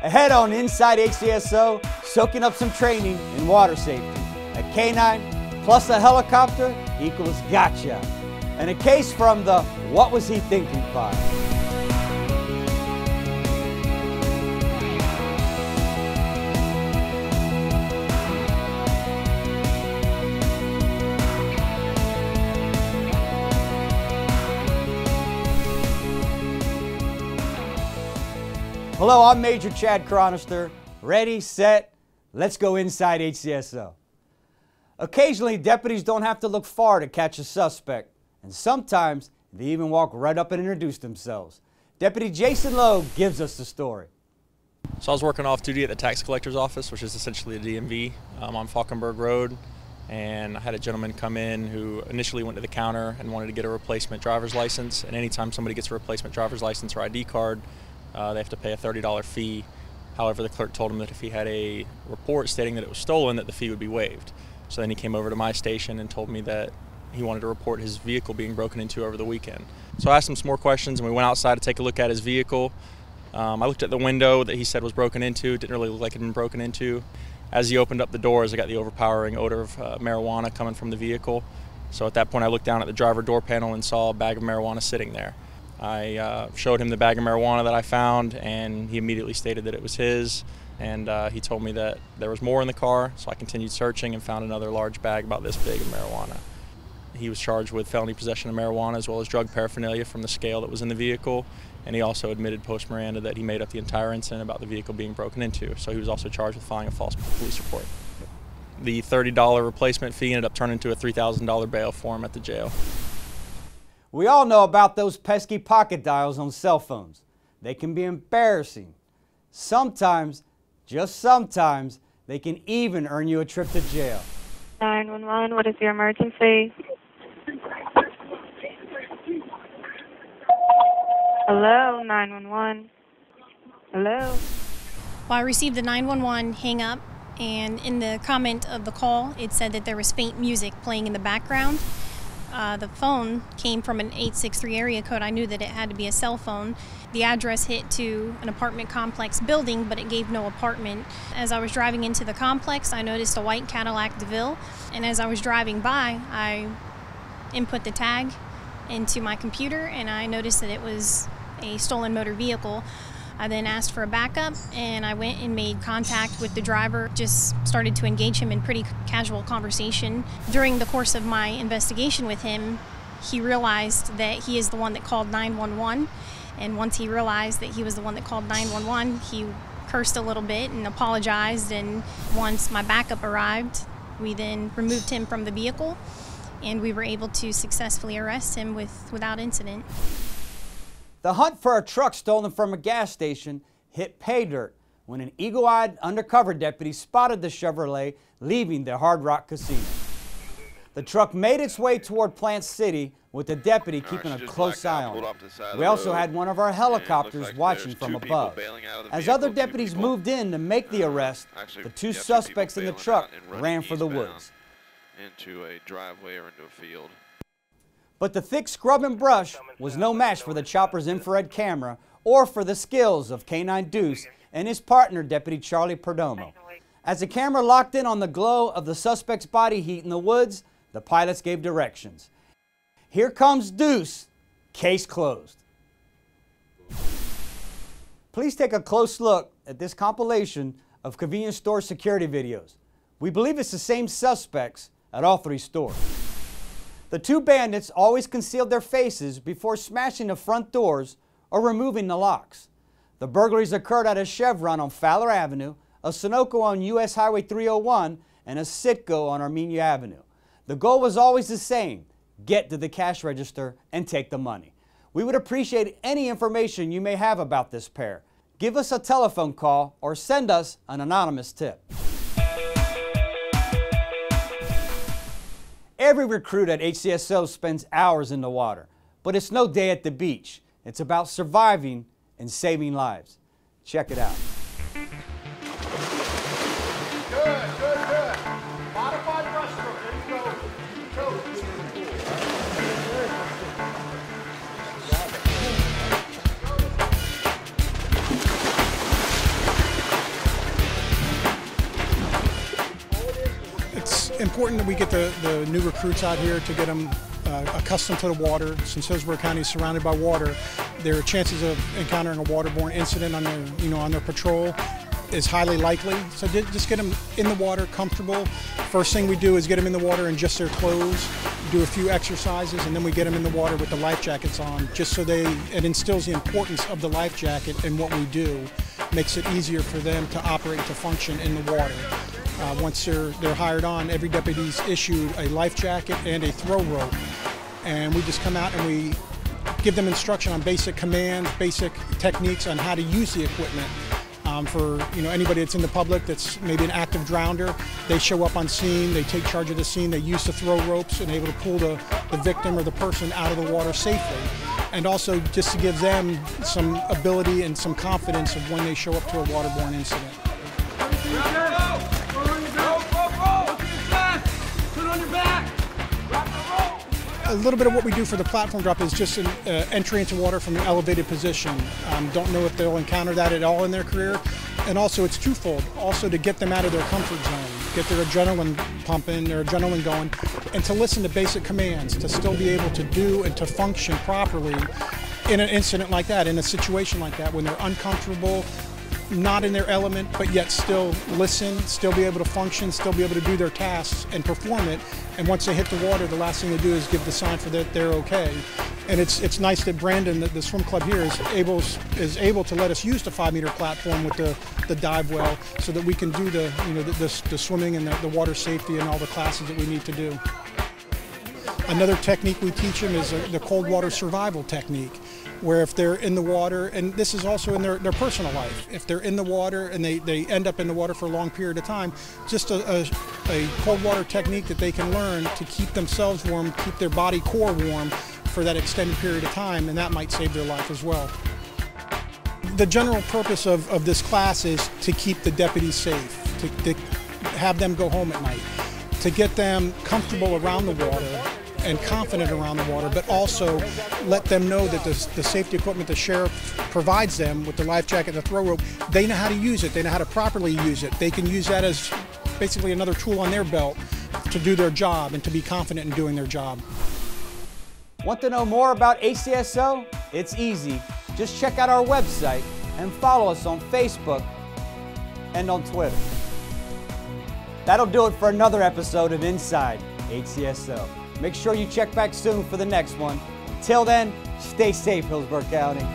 Ahead on Inside HCSO, soaking up some training in water safety. A K9 plus a helicopter equals gotcha. And a case from the What Was He Thinking file. Hello, I'm Major Chad Chronister. Ready, set, let's go inside HCSO. Occasionally, deputies don't have to look far to catch a suspect, and sometimes they even walk right up and introduce themselves. Deputy Jason Lowe gives us the story. So I was working off duty at the tax collector's office, which is essentially a DMV on Falkenberg Road, and I had a gentleman come in who initially went to the counter and wanted to get a replacement driver's license. And anytime somebody gets a replacement driver's license or ID card, they have to pay a $30 fee. However, the clerk told him that if he had a report stating that it was stolen, that the fee would be waived. So then he came over to my station and told me that he wanted to report his vehicle being broken into over the weekend. So I asked him some more questions, and we went outside to take a look at his vehicle. I looked at the window that he said was broken into. It didn't really look like it had been broken into. As he opened up the doors, I got the overpowering odor of marijuana coming from the vehicle. So at that point, I looked down at the driver door panel and saw a bag of marijuana sitting there. I showed him the bag of marijuana that I found, and he immediately stated that it was his. And he told me that there was more in the car, so I continued searching and found another large bag about this big of marijuana. He was charged with felony possession of marijuana as well as drug paraphernalia from the scale that was in the vehicle, and he also admitted post Miranda that he made up the entire incident about the vehicle being broken into, so he was also charged with filing a false police report. The $30 replacement fee ended up turning into a $3,000 bail for him at the jail. We all know about those pesky pocket dials on cell phones. They can be embarrassing. Sometimes, just sometimes, they can even earn you a trip to jail. 911, what is your emergency? Hello, 911. Hello? Well, I received the 911 hang up, and in the comment of the call, it said that there was faint music playing in the background. The phone came from an 863 area code. I knew that it had to be a cell phone. The address hit to an apartment complex building, but it gave no apartment. As I was driving into the complex, I noticed a white Cadillac DeVille, and as I was driving by, I input the tag into my computer, and I noticed that it was a stolen motor vehicle. I then asked for a backup, and I went and made contact with the driver, just started to engage him in pretty casual conversation. During the course of my investigation with him, he realized that he is the one that called 911, and once he realized that he was the one that called 911, he cursed a little bit and apologized, and once my backup arrived, we then removed him from the vehicle, and we were able to successfully arrest him without incident. The hunt for a truck stolen from a gas station hit pay dirt when an eagle-eyed undercover deputy spotted the Chevrolet leaving the Hard Rock Casino. The truck made its way toward Plant City with the deputy keeping a close eye on it. We also had one of our helicopters watching from above. As other deputies moved in to make the arrest, the two suspects in the truck ran for the woods. Into a driveway or into a field. But the thick scrub and brush was no match for the chopper's infrared camera or for the skills of K9 Deuce and his partner, Deputy Charlie Perdomo. As the camera locked in on the glow of the suspect's body heat in the woods, the pilots gave directions. Here comes Deuce, case closed. Please take a close look at this compilation of convenience store security videos. We believe it's the same suspects at all three stores. The two bandits always concealed their faces before smashing the front doors or removing the locks. The burglaries occurred at a Chevron on Fowler Avenue, a Sunoco on US Highway 301, and a Citgo on Armenia Avenue. The goal was always the same: get to the cash register and take the money. We would appreciate any information you may have about this pair. Give us a telephone call or send us an anonymous tip. Every recruit at HCSO spends hours in the water, but it's no day at the beach. It's about surviving and saving lives. Check it out. Good. Modified breaststroke. There you go. important that we get the new recruits out here to get them accustomed to the water. Since Hillsborough County is surrounded by water, their chances of encountering a waterborne incident on their, on their patrol is highly likely. So just get them in the water, comfortable. First thing we do is get them in the water in just their clothes, do a few exercises, and then we get them in the water with the life jackets on, just so it instills the importance of the life jacket in what we do. Makes it easier for them to operate, to function in the water. Once they're hired on, every deputy's issued a life jacket and a throw rope. And we just come out and we give them instruction on basic commands, basic techniques on how to use the equipment. For anybody that's in the public that's maybe an active drowner, they show up on scene, they take charge of the scene, they use the throw ropes and able to pull the victim or the person out of the water safely. And also just to give them some ability and some confidence of when they show up to a waterborne incident. A little bit of what we do for the platform drop is just an entry into water from an elevated position. Don't know if they'll encounter that at all in their career. And also it's twofold, also to get them out of their comfort zone, get their adrenaline pumping, their adrenaline going, and to listen to basic commands, to still be able to do and to function properly in an incident like that, in a situation like that, when they're uncomfortable, not in their element, but yet still listen, still be able to function, still be able to do their tasks and perform it. And once they hit the water, the last thing they do is give the sign for that they're okay. And it's nice that Brandon, the swim club here, is able to let us use the 5-meter platform with the dive well, so that we can do the swimming and the water safety and all the classes that we need to do. Another technique we teach them is the cold water survival technique, where if they're in the water, and this is also in their personal life, if they're in the water and they end up in the water for a long period of time, just a cold water technique that they can learn to keep themselves warm, keep their body core warm for that extended period of time, and that might save their life as well. The general purpose of this class is to keep the deputies safe, to have them go home at night, to get them comfortable around the water and confident around the water, but also let them know that the safety equipment the sheriff provides them with the life jacket and the throw rope, they know how to use it, they know how to properly use it. They can use that as basically another tool on their belt to do their job and to be confident in doing their job. Want to know more about HCSO? It's easy. Just check out our website and follow us on Facebook and on Twitter. That'll do it for another episode of Inside HCSO. Make sure you check back soon for the next one. Till then, stay safe, Hillsborough County.